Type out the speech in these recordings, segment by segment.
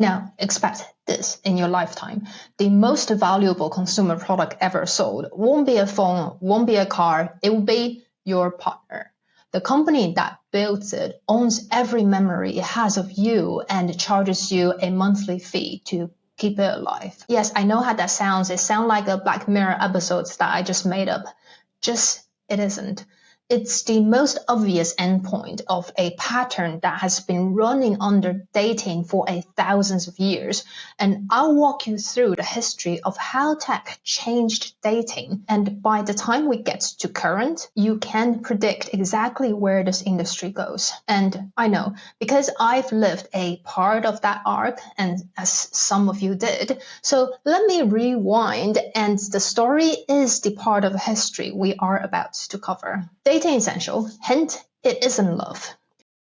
Now, expect this in your lifetime. The most valuable consumer product ever sold won't be a phone, won't be a car, it will be your partner. The company that builds it owns every memory it has of you and charges you a monthly fee to keep it alive. Yes, I know how that sounds. It sounds like a Black Mirror episode that I just made up. Just, it isn't. It's the most obvious endpoint of a pattern that has been running under dating for thousands of years. And I'll walk you through the history of how tech changed dating. And by the time we get to current, you can predict exactly where this industry goes. And I know, because I've lived a part of that arc, and as some of you did, so let me rewind, and the story is the part of history we are about to cover. Dating essential, hint, it isn't love.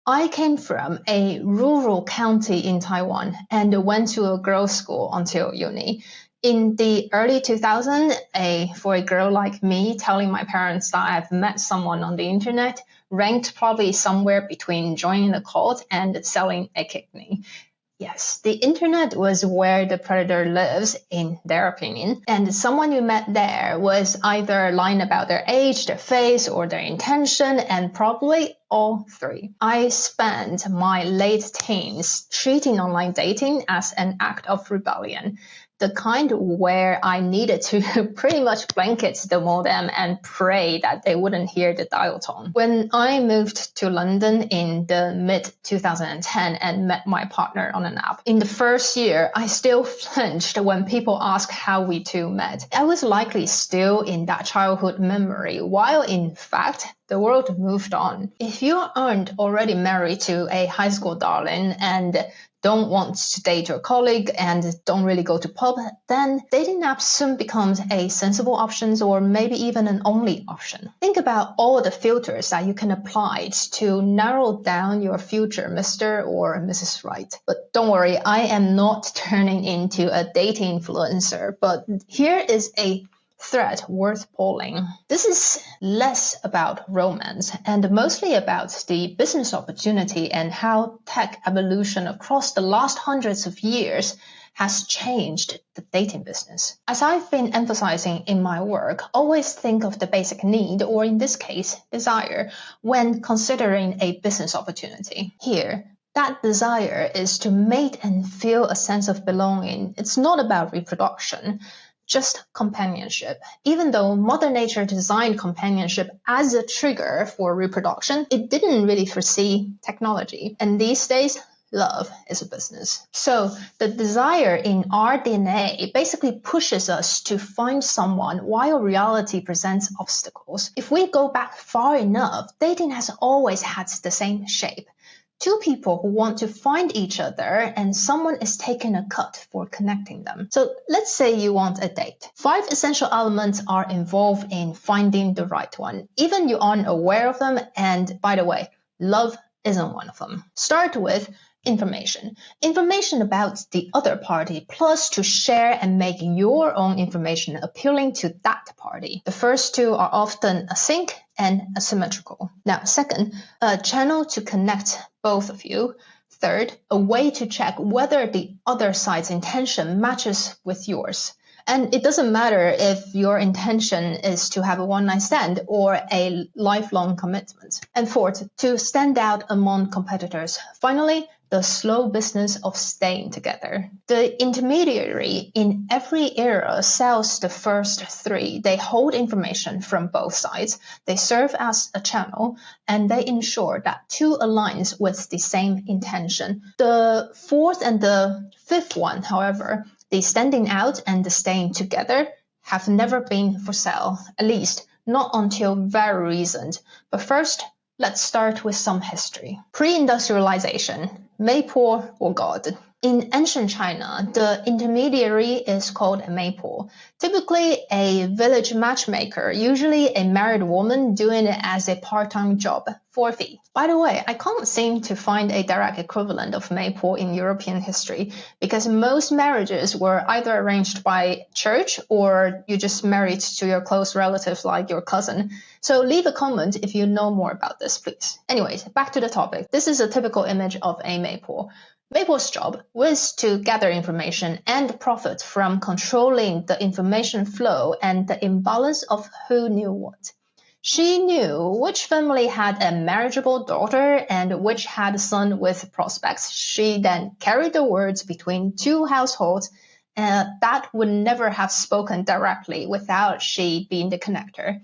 I came from a rural county in Taiwan and went to a girls' school until uni. In the early 2000s, for a girl like me, telling my parents that I've met someone on the internet ranked probably somewhere between joining a cult and selling a kidney. Yes, the internet was where the predator lives, in their opinion, and someone you met there was either lying about their age, their face, or their intention, and probably all three. I spent my late teens treating online dating as an act of rebellion. The kind where I needed to pretty much blanket the modem and pray that they wouldn't hear the dial tone. When I moved to London in the mid-2010 and met my partner on an app, in the first year, I still flinched when people asked how we two met. I was likely still in that childhood memory, while in fact, the world moved on. If you aren't already married to a high school darling and don't want to date your colleague and don't really go to pub, then dating apps soon becomes a sensible option or maybe even an only option. Think about all the filters that you can apply to narrow down your future Mr. or Mrs. Right. But don't worry, I am not turning into a dating influencer, but here is a thread worth pulling. This is less about romance and mostly about the business opportunity and how tech evolution across the last hundreds of years has changed the dating business. As I've been emphasizing in my work, always think of the basic need, or in this case, desire, when considering a business opportunity. Here, that desire is to mate and feel a sense of belonging. It's not about reproduction, just companionship. Even though Mother Nature designed companionship as a trigger for reproduction, it didn't really foresee technology. And these days, love is a business. So the desire in our DNA basically pushes us to find someone while reality presents obstacles. If we go back far enough, dating has always had the same shape. Two people who want to find each other and someone is taking a cut for connecting them. So let's say you want a date. 5 essential elements are involved in finding the right one, even you aren't aware of them. And by the way, love isn't one of them. Start with information. Information about the other party, plus to share and make your own information appealing to that party. The first two are often async and asymmetrical. Now, second, a channel to connect both of you. Third, a way to check whether the other side's intention matches with yours. And it doesn't matter if your intention is to have a one-night stand or a lifelong commitment. And fourth, to stand out among competitors. Finally, the slow business of staying together. The intermediary in every era sells the first 3. They hold information from both sides, they serve as a channel, and they ensure that 2 aligns with the same intention. The 4th and the 5th one, however, the standing out and the staying together, have never been for sale, at least not until very recent. But first, let's start with some history. Pre-industrialization, Maypole or God. In ancient China, the intermediary is called a Maypole, typically a village matchmaker, usually a married woman doing it as a part-time job for a fee. By the way, I can't seem to find a direct equivalent of Maypole in European history because most marriages were either arranged by church or you just married to your close relatives like your cousin. So leave a comment if you know more about this, please. Anyways, back to the topic. This is a typical image of a Maypole. Mabel's job was to gather information and profit from controlling the information flow and the imbalance of who knew what. She knew which family had a marriageable daughter and which had a son with prospects. She then carried the words between two households that would never have spoken directly without she being the connector.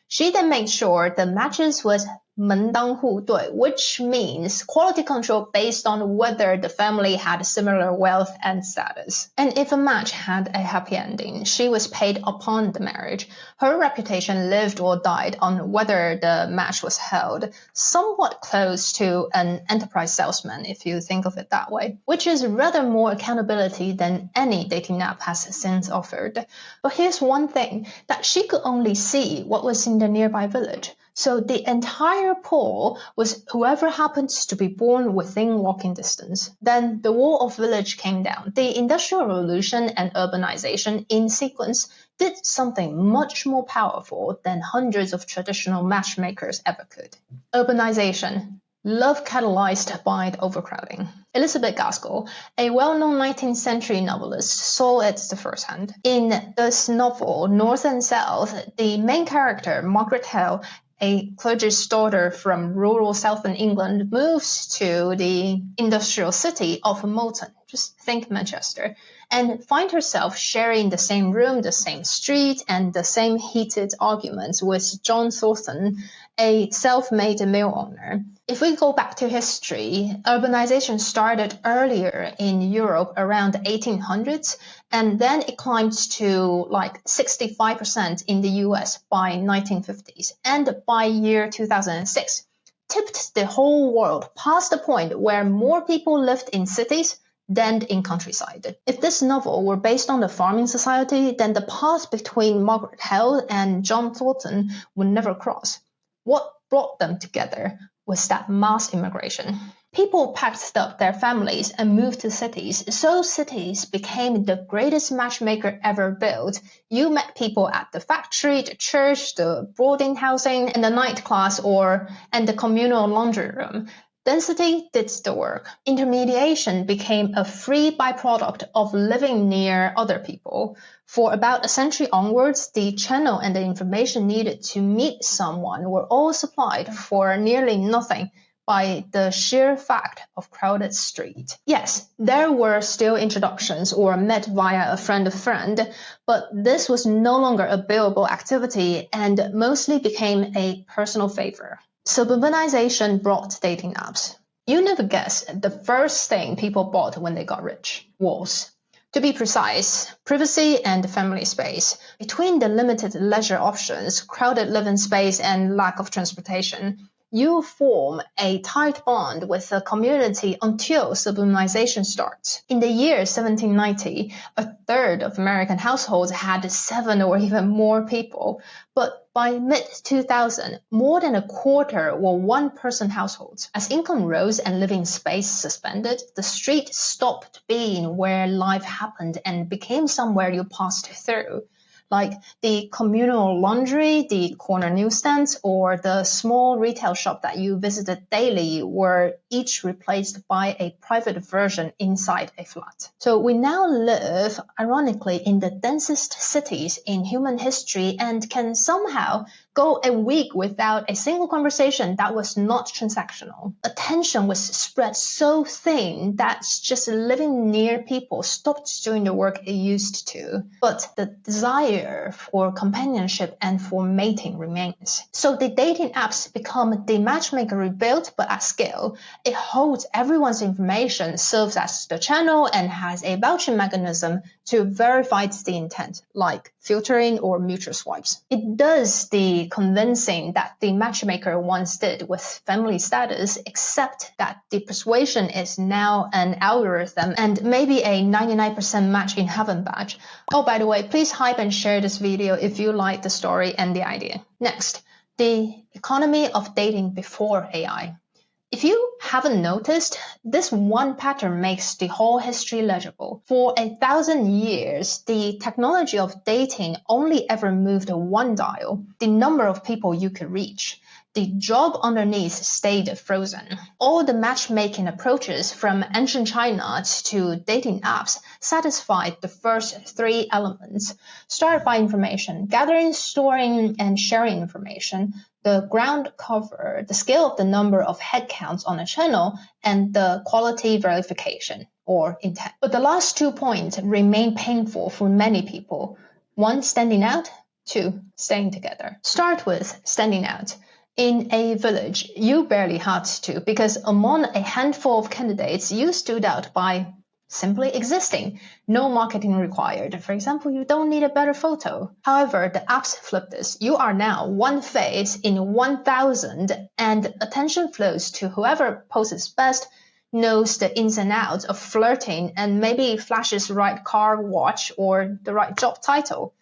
She then made sure the matches was 门当户对, which means quality control based on whether the family had similar wealth and status. And if a match had a happy ending, she was paid upon the marriage. Her reputation lived or died on whether the match was held, somewhat close to an enterprise salesman if you think of it that way, which is rather more accountability than any dating app has since offered. But here's one thing, that she could only see what was in the nearby village. So the entire pool was whoever happens to be born within walking distance. Then the wall of village came down. The Industrial Revolution and urbanization in sequence did something much more powerful than hundreds of traditional matchmakers ever could. Urbanization. Love catalyzed by the overcrowding. Elizabeth Gaskell, a well-known 19th century novelist, saw it firsthand. In this novel, North and South, the main character, Margaret Hale, a clergy's daughter from rural southern England, moves to the industrial city of Moulton, just think Manchester, and finds herself sharing the same room, the same street, and the same heated arguments with John Thornton, a self-made mill owner. If we go back to history, urbanization started earlier in Europe around the 1800s, and then it climbed to like 65% in the US by 1950s, and by year 2006, tipped the whole world past the point where more people lived in cities than in countryside. If this novel were based on the farming society, then the path between Margaret Hale and John Thornton would never cross. What brought them together was that mass immigration. People packed up their families and moved to cities, so cities became the greatest matchmaker ever built. You met people at the factory, the church, the boarding housing, and the night class and the communal laundry room. Density did the work. Intermediation became a free byproduct of living near other people. For about a century onwards, the channel and the information needed to meet someone were all supplied for nearly nothing by the sheer fact of crowded street. Yes, there were still introductions or met via a friend, but this was no longer a billable activity and mostly became a personal favor. Suburbanization brought dating apps. You never guess the first thing people bought when they got rich. Walls. To be precise, privacy and family space. Between the limited leisure options, crowded living space, and lack of transportation, you form a tight bond with a community until suburbanization starts. In the year 1790, a third of American households had 7 or even more people. But by mid-2000, more than a quarter were one-person households. As income rose and living space suspended, the street stopped being where life happened and became somewhere you passed through. Like the communal laundry, the corner newsstands, or the small retail shop that you visited daily were each replaced by a private version inside a flat. So we now live, ironically, in the densest cities in human history and can somehow go a week without a single conversation that was not transactional. Attention was spread so thin that just living near people stopped doing the work it used to. But the desire for companionship and for mating remains. So the dating apps become the matchmaker rebuilt, but at scale. It holds everyone's information, serves as the channel, and has a vouching mechanism to verify the intent, like filtering or mutual swipes. It does the convincing that the matchmaker once did with family status, except that the persuasion is now an algorithm and maybe a 99% match in heaven badge. Oh, by the way, please hype and share this video if you like the story and the idea. Next, the economy of dating before AI. If you haven't noticed, this one pattern makes the whole history legible. For 1,000 years, the technology of dating only ever moved one dial, the number of people you could reach. the job underneath stayed frozen. All the matchmaking approaches from ancient China to dating apps satisfied the first three elements. Start by information, gathering, storing, and sharing information, the ground cover, the scale of the number of headcounts on a channel, and the quality verification or intent. But the last 2 points remain painful for many people. 1, standing out. 2, staying together. Start with standing out. In a village, you barely had to, because among a handful of candidates, you stood out by simply existing. No marketing required. For example, you don't need a better photo. However, the apps flip this. You are now one face in 1,000, and attention flows to whoever poses best, knows the ins and outs of flirting, and maybe flashes the right car, watch, or the right job title.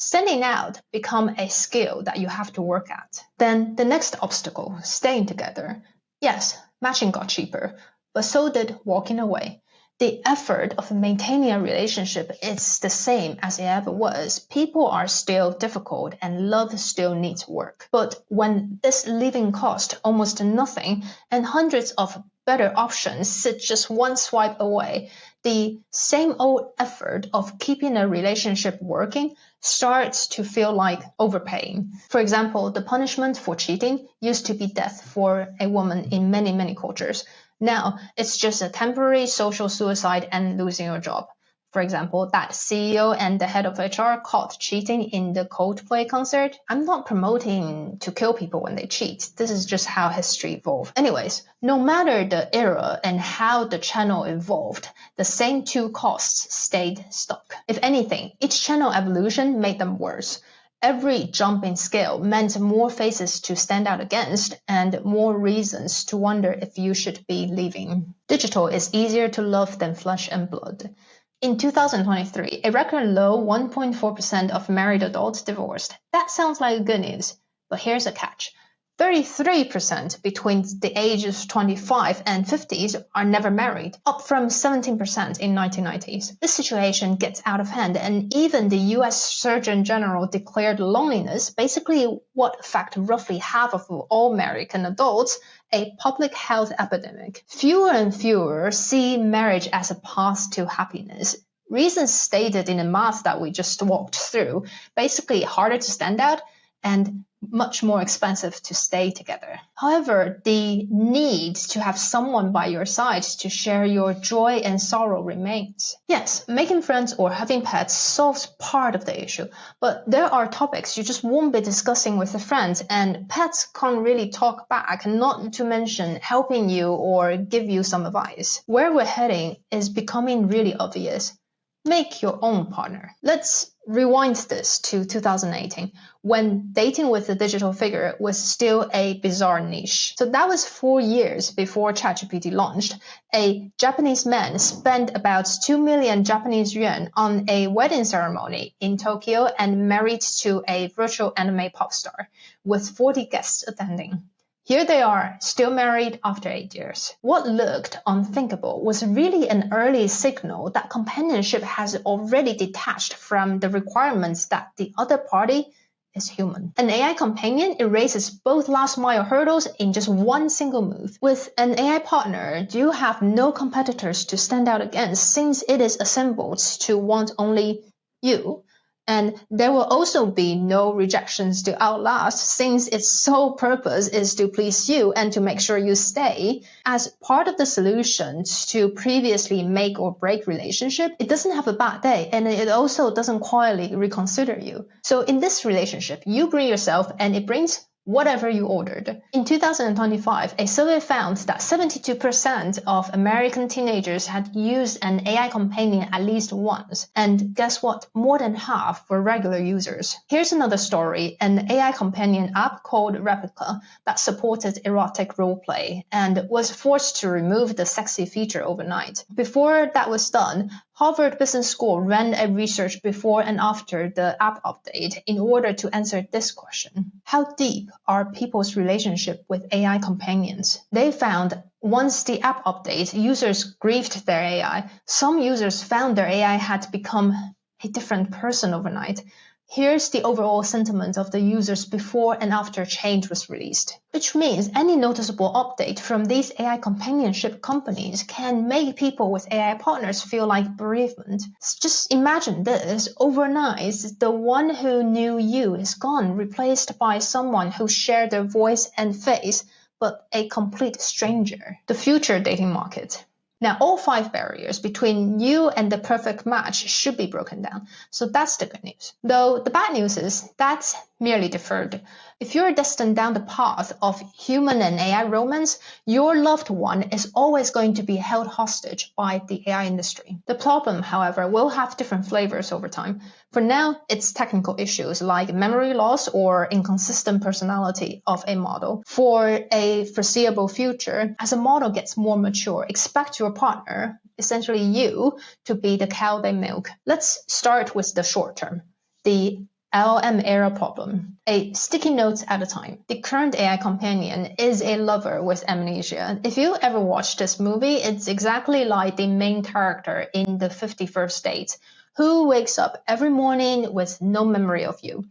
Standing out become a skill that you have to work at. Then the next obstacle, staying together. Yes, matching got cheaper, but so did walking away. The effort of maintaining a relationship is the same as it ever was. People are still difficult and love still needs work. But when this leaving cost almost nothing and hundreds of better options sit just one swipe away, the same old effort of keeping a relationship working starts to feel like overpaying. For example, the punishment for cheating used to be death for a woman in many, many cultures. Now, it's just a temporary social suicide and losing your job. For example, that CEO and the head of HR caught cheating in the Coldplay concert. I'm not promoting to kill people when they cheat. This is just how history evolved. Anyways, no matter the era and how the channel evolved, the same 2 costs stayed stuck. If anything, each channel evolution made them worse. Every jump in scale meant more faces to stand out against and more reasons to wonder if you should be leaving. Digital is easier to love than flesh and blood. In 2023, a record low 1.4% of married adults divorced. That sounds like good news, but here's a catch. 33% between the ages 25 and 50s are never married, up from 17% in 1990s. This situation gets out of hand, and even the US Surgeon General declared loneliness, basically what affects roughly half of all American adults, a public health epidemic. Fewer and fewer see marriage as a path to happiness. Reasons stated in the math that we just walked through, basically harder to stand out and much more expensive to stay together. However, the need to have someone by your side to share your joy and sorrow remains. Yes, making friends or having pets solves part of the issue, but there are topics you just won't be discussing with a friend, and pets can't really talk back, not to mention helping you or give you some advice. Where we're heading is becoming really obvious. Make your own partner. Let's rewind this to 2018, when dating with a digital figure was still a bizarre niche. So that was 4 years before ChatGPT launched. A Japanese man spent about 2 million Japanese yuan on a wedding ceremony in Tokyo and married to a virtual anime pop star, with 40 guests attending. Here they are, still married after 8 years. What looked unthinkable was really an early signal that companionship has already detached from the requirements that the other party is human. An AI companion erases both last-mile hurdles in just one single move. With an AI partner, you have no competitors to stand out against, since it is assembled to want only you. And there will also be no rejections to outlast, since its sole purpose is to please you and to make sure you stay. As part of the solution to previously make or break relationship, it doesn't have a bad day, and it also doesn't quietly reconsider you. So in this relationship, you bring yourself and it brings whatever you ordered. In 2025, a survey found that 72% of American teenagers had used an AI companion at least once. And guess what? More than half were regular users. Here's another story, an AI companion app called Replica that supported erotic roleplay and was forced to remove the sexy feature overnight. Before that was done, Harvard Business School ran a research before and after the app update in order to answer this question. How deep are people's relationship with AI companions? They found once the app update, users grieved their AI. Some users found their AI had become a different person overnight. Here's the overall sentiment of the users before and after change was released, which means any noticeable update from these AI companionship companies can make people with AI partners feel like bereavement. Just imagine this, overnight, the one who knew you is gone, replaced by someone who shared their voice and face, but a complete stranger. The future dating market. Now, all 5 barriers between you and the perfect match should be broken down. So that's the good news. Though the bad news is that's merely deferred. If you're destined down the path of human and AI romance, your loved one is always going to be held hostage by the AI industry. The problem, however, will have different flavors over time. For now, it's technical issues like memory loss or inconsistent personality of a model. For a foreseeable future, as a model gets more mature, expect your partner, essentially you, to be the cow they milk. Let's start with the short term, the LLM era problem. A sticky notes at a time. The current AI companion is a lover with amnesia. If you ever watched this movie, it's exactly like the main character in the 51st Dates, who wakes up every morning with no memory of you.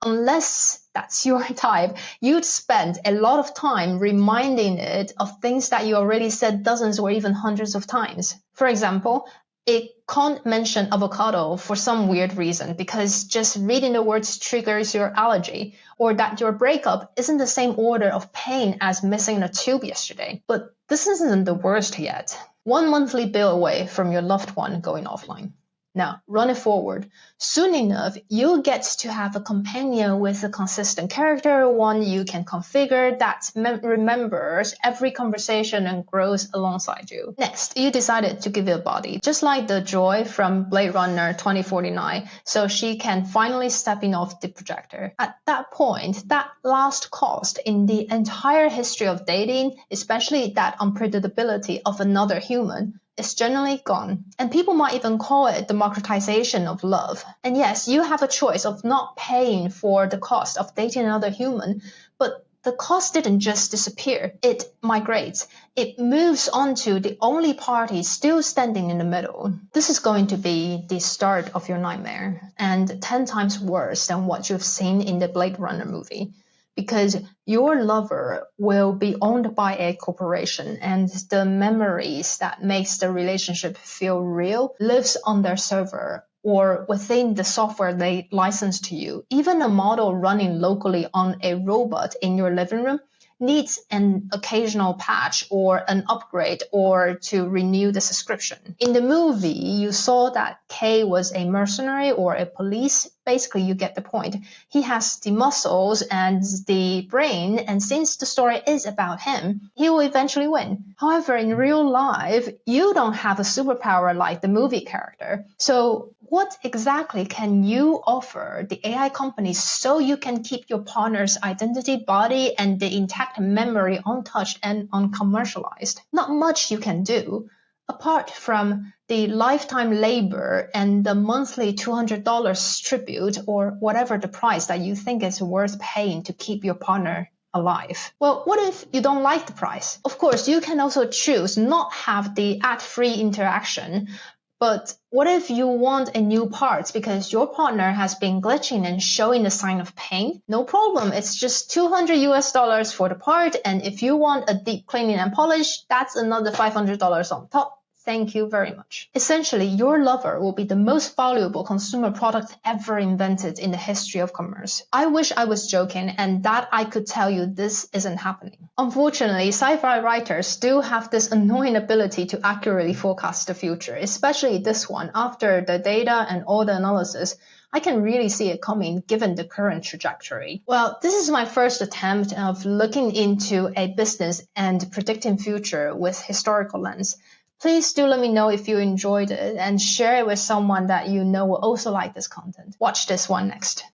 Unless that's your type, you'd spend a lot of time reminding it of things that you already said dozens or even hundreds of times. For example, it can't mention avocado for some weird reason because just reading the words triggers your allergy, or that your breakup isn't the same order of pain as missing a tube yesterday. But this isn't the worst yet. 1 monthly bill away from your loved one going offline. Now, run it forward. Soon enough, you'll get to have a companion with a consistent character, one you can configure that remembers every conversation and grows alongside you. Next, you decided to give it a body, just like the Joy from Blade Runner 2049, so she can finally step in off the projector. At that point, that last cost in the entire history of dating, especially that unpredictability of another human, is generally gone. And people might even call it democratization of love. And yes, you have a choice of not paying for the cost of dating another human, but the cost didn't just disappear. It migrates. It moves on to the only party still standing in the middle. This is going to be the start of your nightmare, and 10 times worse than what you've seen in the Blade Runner movie. Because your lover will be owned by a corporation, and the memories that makes the relationship feel real lives on their server or within the software they license to you. Even a model running locally on a robot in your living room needs an occasional patch or an upgrade or to renew the subscription. In the movie, you saw that K was a mercenary or a police. Basically, you get the point. He has the muscles and the brain, and since the story is about him, he will eventually win. However, in real life, you don't have a superpower like the movie character. So what exactly can you offer the AI companies so you can keep your partner's identity, body, and the intact memory untouched and uncommercialized? Not much you can do, apart from the lifetime labor and the monthly $200 tribute or whatever the price that you think is worth paying to keep your partner alive. Well, what if you don't like the price? Of course, you can also choose not have the ad-free interaction. But what if you want a new part because your partner has been glitching and showing a sign of pain? No problem. It's just $200 for the part. And if you want a deep cleaning and polish, that's another $500 on top. Thank you very much. Essentially, your lover will be the most valuable consumer product ever invented in the history of commerce. I wish I was joking and that I could tell you this isn't happening. Unfortunately, sci-fi writers still have this annoying ability to accurately forecast the future, especially this one. After the data and all the analysis, I can really see it coming given the current trajectory. Well, this is my first attempt of looking into a business and predicting future with historical lens. Please do let me know if you enjoyed it and share it with someone that you know will also like this content. Watch this one next.